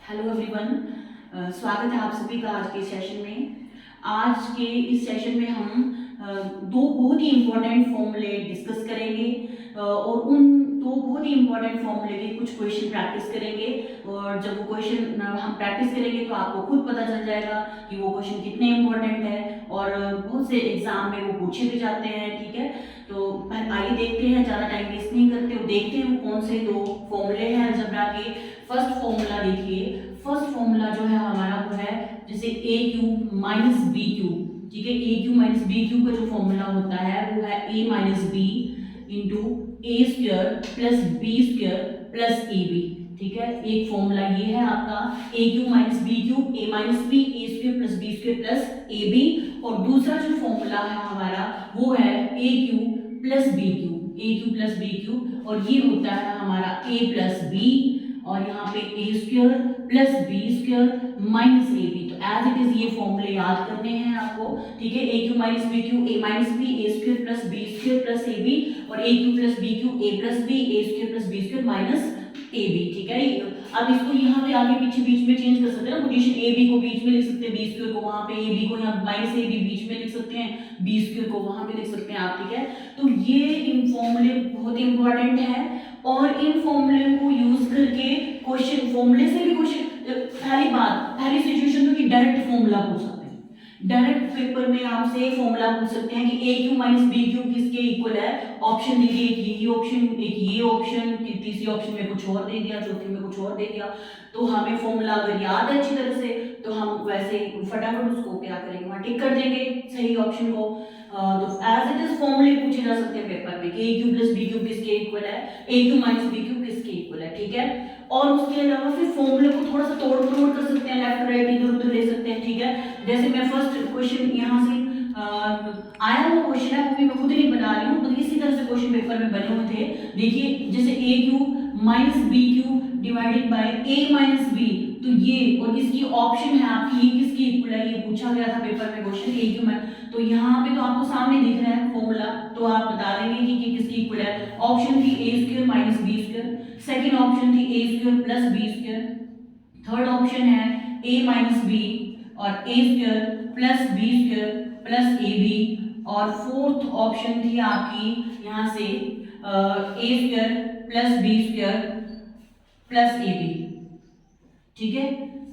Hello everyone, स्वागत है आप सभी का आज के सेशन में। आज के इस सेशन में हम दो बहुत ही इम्पोर्टेंट फॉर्मूले डिस्कस करेंगे और उन दो बहुत ही इम्पोर्टेंट फॉर्मूले के कुछ क्वेश्चन प्रैक्टिस करेंगे। और जब वो क्वेश्चन हम प्रैक्टिस करेंगे तो आपको खुद पता चल जाएगा कि वो क्वेश्चन कितने इम्पोर्टेंट है और बहुत से एग्जाम में वो पूछे भी जाते हैं। ठीक है, तो आइए देखते हैं, ज़्यादा टाइम वेस्ट नहीं करते हो, देखते हैं वो कौन से दो फॉर्मूले हैं अलजेब्रा के। फर्स्ट फॉर्मूला देखिए, फर्स्ट फॉर्मूला जो है हमारा वो है जैसे a cube minus b cube. ठीक है, a cube minus b cube का जो फॉर्मूला होता है वो है a minus b into a square plus b square plus a b. ठीक है, एक फॉर्मूला ये है आपका a cube minus b cube, a minus b, a square plus b square plus a b. और दूसरा जो फॉर्मूला है हमारा वो है a cube plus b cube, a cube plus b cube, और ये होता है हमारा ए प्लस बी और यहाँ पे a square plus b square minus a b. तो एज इट इज ये फॉर्मूले याद करने हैं आपको। ठीक है, a cube minus b cube, a minus b, a square plus b square plus a b, और a cube plus b cube, a plus b, a square plus b square minus a b. ठीक है, अब इसको यहाँ पे आगे पीछे बीच में चेंज कर सकते हैं ना, पोजीशन ए बी को बीच में लिख सकते हैं, बी स्क्वायर को वहाँ पे, ए बी को यहाँ माइनस ए बी बीच में लिख सकते हैं, बी स्क्वायर को वहाँ पे लिख सकते हैं आप। ठीक है, तो ये इन फॉर्मूले बहुत इंपॉर्टेंट है और इन फॉर्मूले को यूज करके क्वेश्चन, फॉर्मूले से भी क्वेश्चन, पहली सिचुएशन तो कि डायरेक्ट फॉर्मूला पूछ सकते हैं। डायरेक्ट पेपर में आपसे फॉर्मूला पूछ सकते हैं कि ए क्यू माइनस बी क्यू किसके इक्वल है। ऑप्शन देखिए, एक यही ऑप्शन, एक ये ऑप्शन, तीसरी ऑप्शन में कुछ और दे दिया, चौथे में कुछ और दे दिया। तो हमें फॉर्मूला अगर याद है अच्छी तरह से तो हम वैसे फटाफट उसको क्या करेंगे, वहां टिक कर देंगे सही ऑप्शन को। तो एज इट इज फॉर्मूले पूछे जा सकते हैं पेपर में कि ए क्यू प्लस बी क्यू किसके इक्वल है, a cube minus b Q किसके इक्वल है। ठीक है, और उसके अलावा फिर फॉर्मूले को थोड़ा सा तोड़ मरोड़ कर सकते हैं, लेफ्ट राइट इधर उधर ले सकते हैं। ठीक है, जैसे मैं फर्स्ट क्वेश्चन यहाँ से आया हुआ क्वेश्चन है वो भी मैं खुद नहीं बना रही हूँ, तो इसी तरह से क्वेश्चन पेपर में बने हुए थे। देखिए जैसे a cube minus b cube divided by a minus b, तो ये और इसकी ऑप्शन है आपकी ये किसकी इक्वल है, ये पूछा गया था पेपर में क्वेश्चन ए क्यूब में। तो यहाँ पे तो आपको सामने दिख रहा है फॉर्मूला, तो आप बता देंगे कि किसकी इक्वल है। ऑप्शन थी a square minus b square, second option थी a square plus b square, third option है ए माइनस बी और a square plus b square plus a b, और फोर्थ ऑप्शन थी आपकी यहाँ से a square plus b square plus a b. ठीक है,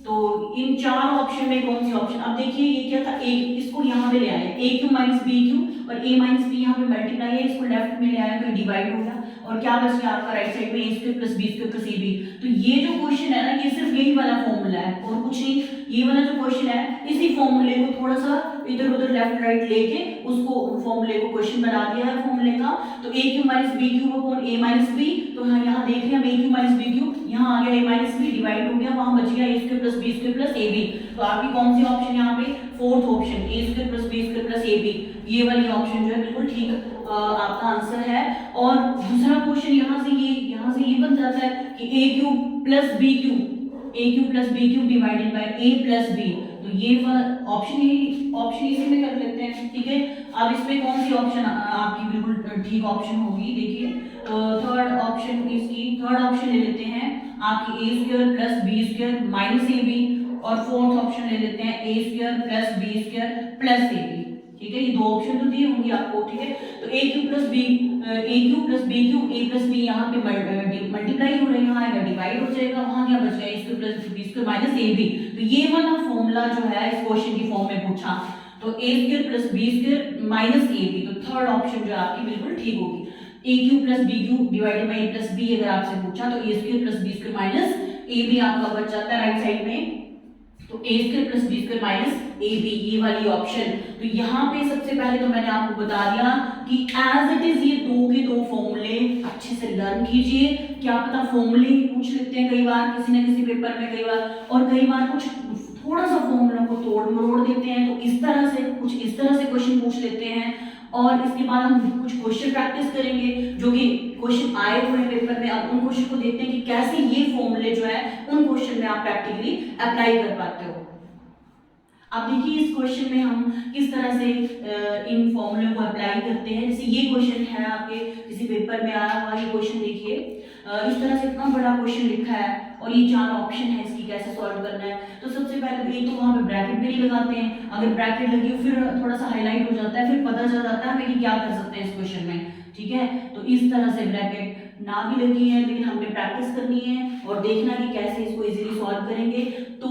तो इन चार ऑप्शन में कौन सी ऑप्शन, अब देखिए ये क्या था, ए इसको यहाँ पे ले आए, ए क्यू माइनस बी क्यू और ए माइनस बी यहाँ पे मल्टीप्लाई है, इसको लेफ्ट में ले आया तो डिवाइड हो गया, और क्या बच गया आपका राइट साइड में a square plus b square plus a b. तो ये जो क्वेश्चन है ना, ये सिर्फ यही वाला फॉर्मूला है और कुछ नहीं। ये वाला जो क्वेश्चन है इसी फॉर्मूले को थोड़ा सा इधर उधर लेफ्ट राइट लेके उसको फॉर्मूले को क्वेश्चन बना दिया है फॉर्मूले का। तो a cube minus b cube upon a minus b, तो यहाँ देख रहे हैं a cube minus b cube, यहाँ आ गया ए माइनस बी डिवाइड हो गया, वहां बच गया a square plus b square plus a b. तो आपकी कौन सी ऑप्शन यहाँ पे, fourth option a square plus b square plus a b, ये वाली ऑप्शन जो है बिल्कुल ठीक आपका आंसर है। और दूसरा क्वेश्चन यहाँ से ये बन जाता है कि a cube plus b cube, a cube plus b cube divided by a plus b, तो ये ऑप्शन इसी में कर लेते हैं। ठीक है, अब इसमें कौन सी ऑप्शन आपकी बिल्कुल ठीक ऑप्शन होगी, देखिए थर्ड ऑप्शन ले लेते हैं आपकी a square plus b square minus a b, और फोर्थ ऑप्शन ले लेते हैं a square plus b square plus a b. ठीक है, ये दो ऑप्शन तो दिए होंगे आपको। ठीक है, तो a cube plus b cube a plus b यहाँ पे मल्टीप्लाई हो रहा है, यहाँ आएगा डिवाइड हो जाएगा, वहां क्या बच गया a square plus b square minus a b. तो ये वाला फॉर्मूला जो है इस क्वेश्चन की फॉर्म में पूछा, तो a square plus b square minus a b, तो थर्ड ऑप्शन जो आपकी बिल्कुल ठीक होगी। A cube plus b cube divided by a plus b अगर आपसे पूछा तो a square plus b square minus a b आपका बच जाता है राइट साइड में, तो a square plus b square minus a b, ये वाली ऑप्शन। तो यहाँ पे सबसे पहले तो मैंने आपको बता दिया कि एज इट इज ये दो के दो फॉर्मूले अच्छे से लर्न कीजिए। क्या पता फॉर्मूले ही पूछ लेते हैं कई बार किसी न किसी पेपर में, कई बार, और कई बार कुछ थोड़ा सा फॉर्मूलों को तोड़ मरोड़ देते हैं, तो इस तरह से क्वेश्चन पूछ लेते हैं। और इसके बाद हम कुछ क्वेश्चन प्रैक्टिस करेंगे जो कि क्वेश्चन आए हुए हैं पेपर में। अब उन क्वेश्चन को देखते हैं कि कैसे ये फॉर्मूले जो है उन क्वेश्चन में आप प्रैक्टिकली अप्लाई कर पाते हो। अब देखिए इस क्वेश्चन में हम किस तरह से इन फॉर्मूले को अप्लाई करते हैं। जैसे ये क्वेश्चन है आपके किसी पेपर में आया हुआ, ये क्वेश्चन देखिए, इस तरह से इतना बड़ा क्वेश्चन लिखा है और ये 4 ऑप्शन है इसकी कैसे सॉल्व करना है। तो सबसे पहले एक तो वहाँ पे ब्रैकेट भी नहीं लगाते हैं, अगर ब्रैकेट लगी हो फिर थोड़ा सा हाईलाइट हो जाता है, फिर पता चल जाता है हमें कि क्या कर सकते हैं इस क्वेश्चन में, ठीक है। तो इस तरह से ब्रैकेट ना भी लगी है, लेकिन हमने प्रैक्टिस करनी है और देखना कि कैसे इसको इजीली सॉल्व करेंगे। तो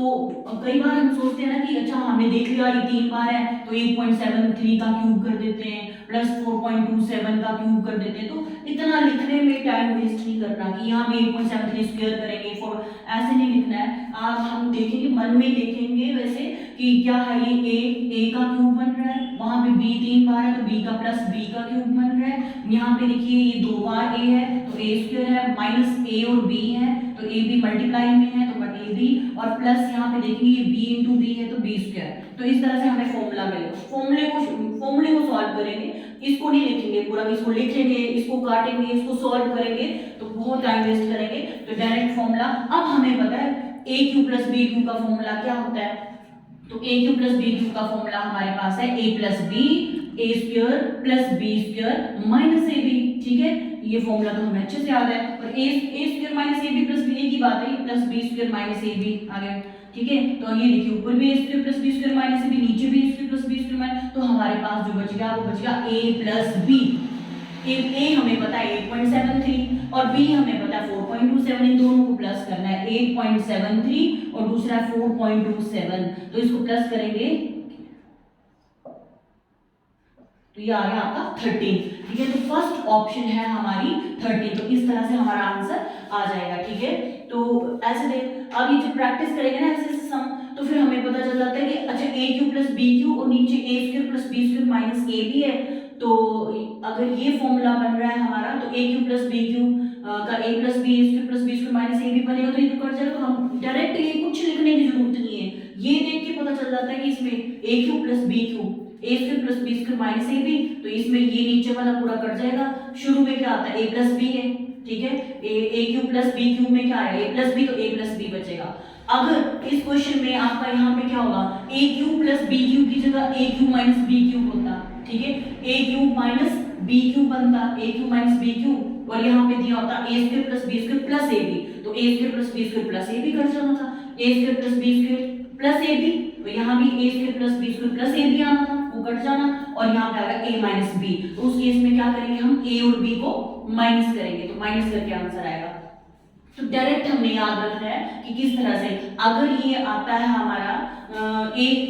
कई बार हम सोचते हैं ना कि अच्छा हमने देख लिया ये 3 बार है तो 8.73 का क्यूब कर देते हैं प्लस 4.27 का क्यूब कर देते हैं। तो इतना लिखने में टाइम वेस्ट नहीं करना कि यहाँ पे 8.73 स्क्वायर करेंगे, फॉर ऐसे नहीं लिखना है। आप हम देखेंगे, मन में देखेंगे वैसे कि क्या है ये a का क्यूब बन रहा है, वहां पे b 3 बार है तो b का प्लस b का क्यूब बन रहा है। यहाँ पे देखिए ये 2 बार a है तो a स्क्वायर है, माइनस a और b है तो a b मल्टीप्लाई में है तो a b, और प्लस यहाँ पे देखिए ये b इंटू b है तो b स्क्वायर। तो इस तरह से हमें फॉर्मूला मिलेगा, फॉर्मूले को सॉल्व करेंगे, इसको नहीं लिखेंगे पूरा, इसको लिख लेंगे, इसको काटेंगे, इसको सॉल्व करेंगे तो बहुत टाइम वेस्ट करेंगे। तो डायरेक्ट फॉर्मूला, अब हमें पता है a cube plus b cube का फॉर्मूला क्या होता है। तो a cube plus b cube का फॉर्मूला हमारे पास है a plus b a square plus b square minus ab, ठीक है। ये फॉर्मूला तो हमें अच्छे से याद है। और a square minus ab plus b की बात है, ये plus b square minus ab आ गया, ठीक है। तो ये देखिए ऊपर भी a square plus b square minus ab, नीचे भी a square plus b square minus, तो हमारे पास जो बचेगा वो बचेगा a प्लस b। a हमें पता है 8.73 और b हमें पता है 4.27, इन दोनों को प्लस करना है, 8.73 और दूसरा 4.27, तो इसको प्लस करेंगे तो ये आ गया आपका 13, ठीक है। तो फर्स्ट ऑप्शन है हमारी 13, तो इस तरह से हमारा आंसर आ जाएगा, ठीक है। तो ऐसे देख, अब ये जब प्रैक्टिस करेंगे ना ऐसे सम, तो फिर हमें पता चल जाता है कि अच्छा a cube plus b cube और नीचे a square plus b square minus a भी है। तो अगर ये फॉर्मूला बन रहा है हमारा तो a cube plus b cube का a plus b square plus b square minus a भी बनेगा, तो ये तो कट जाएगा। तो हम डायरेक्ट ये कुछ लिखने की जरूरत नहीं है, ये देख के पता चल जाता है कि इसमें a cube plus b cube a square plus b square minus a b, तो इसमें ये नीचे वाला पूरा कट जाएगा। शुरू में क्या आता है a प्लस b है, ठीक है, a cube plus b cube में क्या है a प्लस b, तो a प्लस b बचेगा। अगर इस क्वेश्चन में आपका यहाँ पे क्या होगा a cube plus b cube की जगह a cube minus b cube होता, ठीक है, a cube minus b cube बनता, a cube minus b cube, और यहाँ पे दिया होता a square plus b square plus ab, तो a square plus b square plus ab cut जाना था, a square plus b square plus ab, तो यहाँ भी a square plus b square plus ab आना था, वो कट जाना, और यहाँ पे आएगा a माइनस b। तो उस केस में क्या करेंगे हम a और b को माइनस करेंगे, तो माइनस करके आंसर आएगा। तो डायरेक्ट हमने याद रखना है कि किस तरह से, अगर ये आता है हमारा a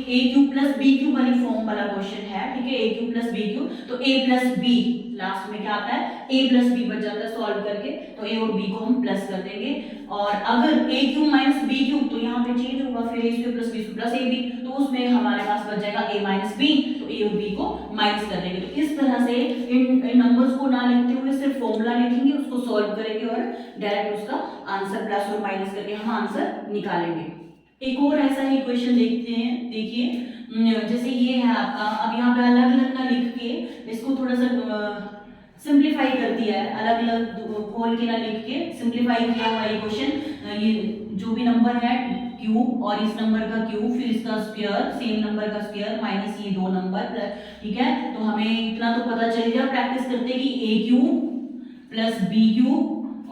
cube plus b cube वाली फॉर्म वाला क्वेश्चन है, ठीक है, a cube plus b cube, तो a प्लस b लास्ट में क्या आता है a प्लस b बच जाता है सॉल्व करके, तो a और b को हम प्लस कर देंगे। और अगर a cube minus b cube, तो यहाँ पे चेंज होगा, फिर a square plus b square plus ab, तो उसमें हमारे पास बच जाएगा a माइनस b, तो a और b को माइनस कर देंगे। तो इस तरह से इन नंबर्स को ना लिखते हुए सिर्फ फॉर्मूला लिखेंगे, उसको सॉल्व करेंगे और डायरेक्ट उसका आंसर प्लस और माइनस करके हम आंसर निकालेंगे। एक और ऐसा ही क्वेश्चन देखते हैं, देखिए जैसे ये है आपका, अब यहाँ पे अलग अलग ना लिख के इसको थोड़ा सा सिंप्लीफाई कर दिया है, अलग अलग खोल के ना लिख के सिंप्लीफाई किया हुआ ये क्वेश्चन। ये जो भी नंबर है क्यूब और इस नंबर का क्यूब फिर इसका स्क्वायर, सेम नंबर का स्क्वायर माइनस ये दो नंबर, ठीक है। तो हमें इतना तो पता चल गया प्रैक्टिस करते कि a cube plus b cube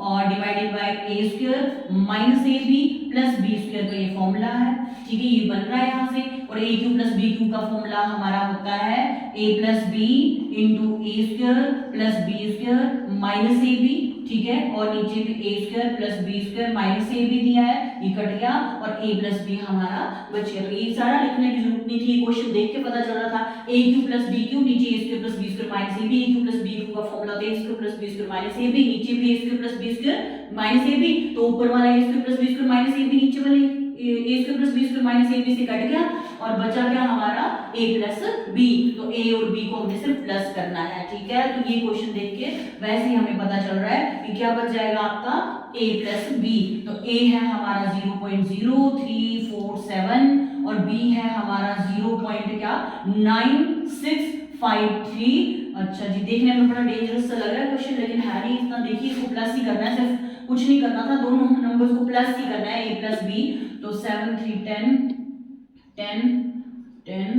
और divided by a square minus ab plus b square का ये फॉर्मूला है, ठीक है, ये बन रहा है यहाँ से। और a cube plus b cube का फॉर्मूला हमारा होता है a plus b into a square plus b square minus ab, ठीक है, और नीचे भी a square plus b square minus ab दिया है, ये कट गया और a प्लस b हमारा बच गया। तो ये सारा लिखने की जरूरत नहीं थी, क्वेश्चन देख के पता चल रहा था a cube plus b cube, नीचे a square plus b square minus ab, a cube plus b cube का फॉर्मूला होता है a square plus b square minus ab, नीचे भी a square plus b square minus ab, तो ऊपर वाला a square plus b square minus ab नीचे वाले a square plus b square minus ab से कट गया और बचा क्या हमारा a प्लस b, तो a और b को हमने सिर्फ प्लस करना है, ठीक है। तो ये क्वेश्चन देख के वैसे ही हमें पता चल रहा है कि क्या बच जाएगा आपका a प्लस b, तो a है हमारा 0.0347 और b है हमारा 0.9653। अच्छा जी, देखने में बड़ा डेंजरस सा लग रहा है क्वेश्चन, लेकिन है नहीं इतना। देखिए इसको प्लस ही करना है, सिर्फ कुछ नहीं करना था, दोनों नंबर्स को प्लस ही करना है a प्लस b। तो 7 3 10 10 10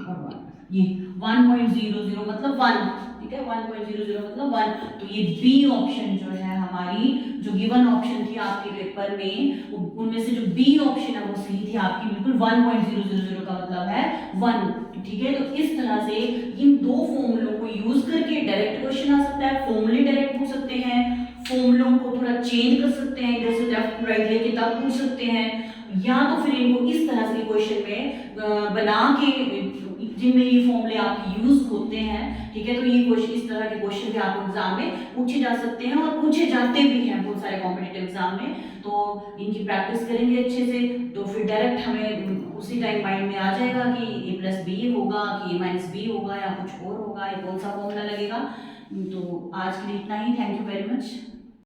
और 1, ये 1.00 मतलब 1 ठीक है, 1.00 मतलब 1। तो ये बी ऑप्शन जो है हमारी, जो गिवन ऑप्शन थी आपके पेपर में, उनमें से जो बी ऑप्शन है वो सही थी आपकी, बिल्कुल 1.000 का मतलब है 1। ठीक है, तो इस तरह से इन दो फॉर्मूलों को यूज करके डायरेक्ट क्वेश्चन आ सकता है, फॉर्मूले डायरेक्ट पूछ सकते हैं, फॉर्मूलों को थोड़ा चेंज कर सकते हैं, इधर से लेफ्ट राइट लेके तब पूछ सकते हैं, या तो फिर इनको इस तरह से क्वेश्चन में बना के जिनमें ये फॉर्मूले आपके यूज होते हैं। ठीक है, तो ये क्वेश्चन, इस तरह के क्वेश्चन भी आपको एग्जाम में पूछे जा सकते हैं और पूछे जाते भी हैं बहुत सारे कॉम्पिटिटिव एग्जाम में। तो इनकी प्रैक्टिस करेंगे अच्छे से, तो फिर डायरेक्ट हमें उसी टाइम माइंड में आ जाएगा कि a+b होगा कि a-b होगा या कुछ और होगा, या कौन सा फॉर्मूला लगेगा। तो आज के लिए इतना ही। Thank you very much.